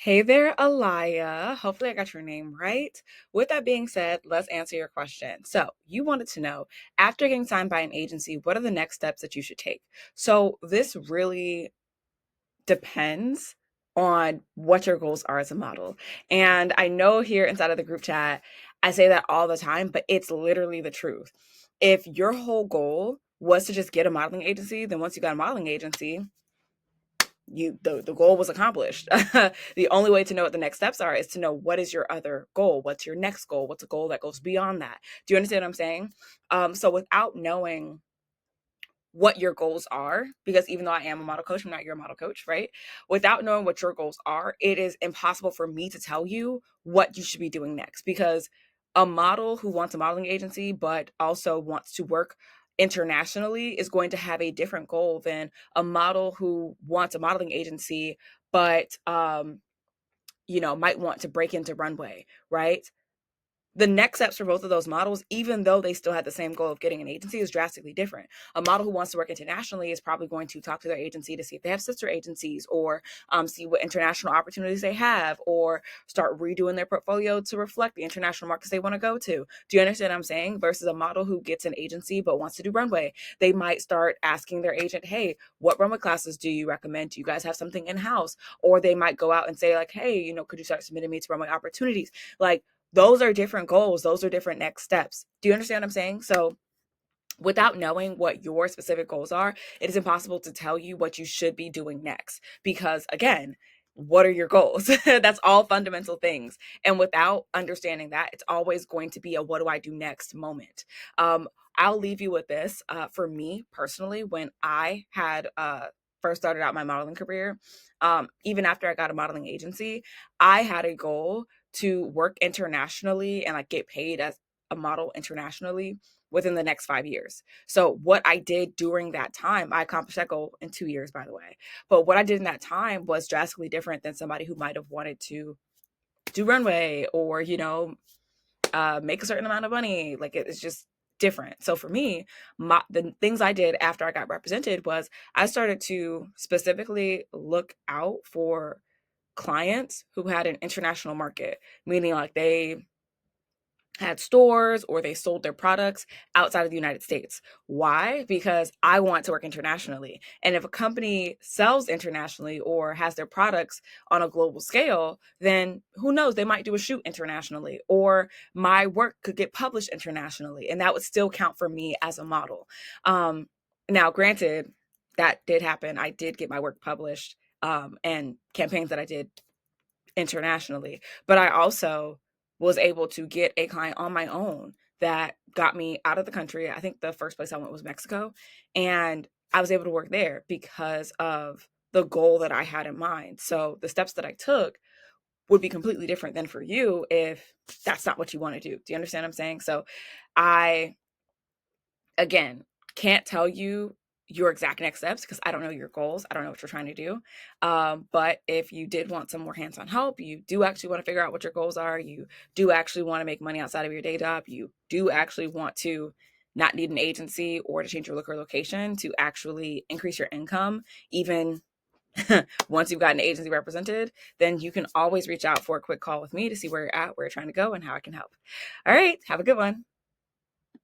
Hey there, Alaya. Hopefully, I got your name right. With that being said, let's answer your question. So, you wanted to know after getting signed by an agency, what are the next steps that you should take? So, this really depends on what your goals are as a model. And I know here inside of the group chat, I say that all the time, but it's literally the truth. If your whole goal was to just get a modeling agency, then once you got a modeling agency, the goal was accomplished. The only way to know what the next steps are is to know what is your other goal, what's your next goal, what's a goal that goes beyond that. Do you understand what I'm saying? So without knowing what your goals are, because even though I am a model coach, I'm not your model coach, right? Without knowing what your goals are, it is impossible for me to tell you what you should be doing next, because a model who wants a modeling agency but also wants to work internationally is going to have a different goal than a model who wants a modeling agency but might want to break into runway, right? The next steps for both of those models, even though they still had the same goal of getting an agency, is drastically different. A model who wants to work internationally is probably going to talk to their agency to see if they have sister agencies, or see what international opportunities they have, or start redoing their portfolio to reflect the international markets they want to go to. Do you understand what I'm saying? Versus a model who gets an agency but wants to do runway. They might start asking their agent, hey, what runway classes do you recommend? Do you guys have something in-house? Or they might go out and say like, hey, could you start submitting me to runway opportunities? Like, those are different goals. Those are different next steps. Do you understand what I'm saying? So without knowing what your specific goals are, it is impossible to tell you what you should be doing next. Because again, what are your goals? That's all fundamental things. And without understanding that, it's always going to be a what do I do next moment. I'll leave you with this. For me personally, when I had first started out my modeling career, even after I got a modeling agency, I had a goal to work internationally and like get paid as a model internationally within the next 5 years. So what I did during that time, I accomplished that goal in 2 years, by the way. But what I did in that time was drastically different than somebody who might have wanted to do runway or, make a certain amount of money. Like it's just different. So for me, the things I did after I got represented was I started to specifically look out for clients who had an international market, meaning like they had stores or they sold their products outside of the United States. Why? Because I want to work internationally. And if a company sells internationally or has their products on a global scale, then who knows, they might do a shoot internationally, or my work could get published internationally, and that would still count for me as a model. Now, granted, that did happen. I did get my work published, and campaigns that I did internationally. But I also was able to get a client on my own that got me out of the country. I think the first place I went was Mexico. And I was able to work there because of the goal that I had in mind. So the steps that I took would be completely different than for you if that's not what you want to do. Do you understand what I'm saying? So I, again, can't tell you your exact next steps because I don't know your goals. I don't know what you're trying to do. But if you did want some more hands-on help, you do actually want to figure out what your goals are. You do actually want to make money outside of your day job. You do actually want to not need an agency or to change your look or location to actually increase your income, even once you've got an agency represented, then you can always reach out for a quick call with me to see where you're at, where you're trying to go, and how I can help. All right. Have a good one.